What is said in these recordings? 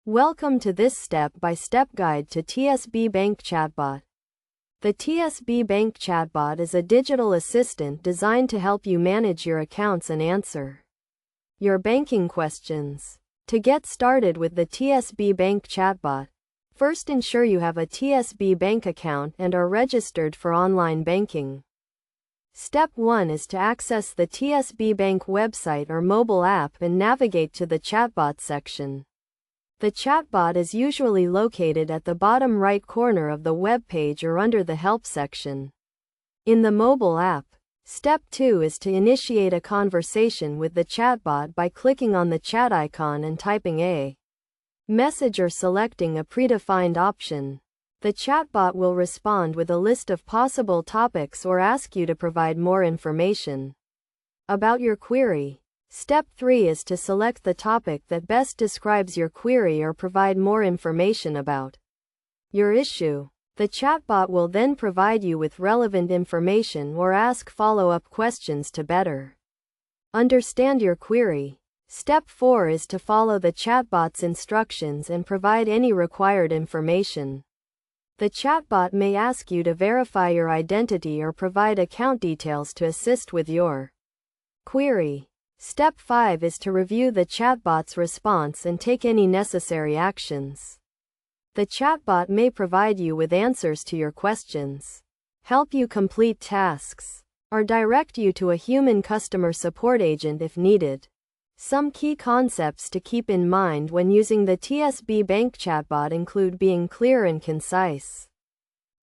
Welcome to this step-by-step guide to TSB Bank Chatbot. The TSB Bank Chatbot is a digital assistant designed to help you manage your accounts and answer your banking questions. To get started with the TSB Bank Chatbot, first ensure you have a TSB Bank account and are registered for online banking. Step 1 is to access the TSB Bank website or mobile app and navigate to the Chatbot section. The chatbot is usually located at the bottom right corner of the web page or under the Help section. In the mobile app, Step 2 is to initiate a conversation with the chatbot by clicking on the chat icon and typing a message or selecting a predefined option. The chatbot will respond with a list of possible topics or ask you to provide more information about your query. Step 3 is to select the topic that best describes your query or provide more information about your issue. The chatbot will then provide you with relevant information or ask follow-up questions to better understand your query. Step 4 is to follow the chatbot's instructions and provide any required information. The chatbot may ask you to verify your identity or provide account details to assist with your query. Step 5 is to review the chatbot's response and take any necessary actions. The chatbot may provide you with answers to your questions, help you complete tasks, or direct you to a human customer support agent if needed. Some key concepts to keep in mind when using the TSB Bank chatbot include being clear and concise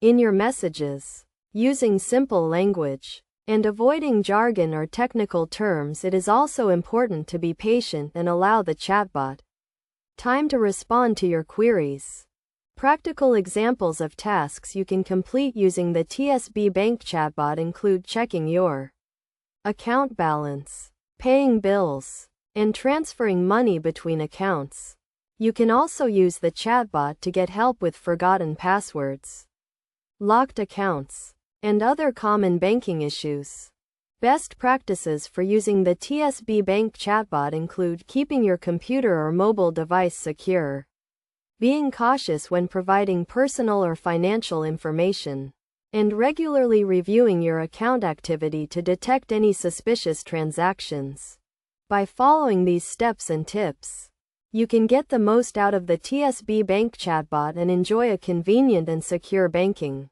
in your messages, using simple language, and avoiding jargon or technical terms. It is also important to be patient and allow the chatbot time to respond to your queries. Practical examples of tasks you can complete using the TSB Bank chatbot include checking your account balance, paying bills, and transferring money between accounts. You can also use the chatbot to get help with forgotten passwords, locked accounts, and other common banking issues. Best practices for using the TSB Bank chatbot include keeping your computer or mobile device secure, being cautious when providing personal or financial information, and regularly reviewing your account activity to detect any suspicious transactions. By following these steps and tips, you can get the most out of the TSB Bank chatbot and enjoy a convenient and secure banking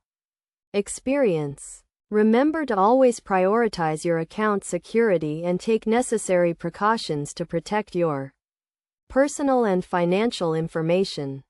experience. Remember to always prioritize your account security and take necessary precautions to protect your personal and financial information.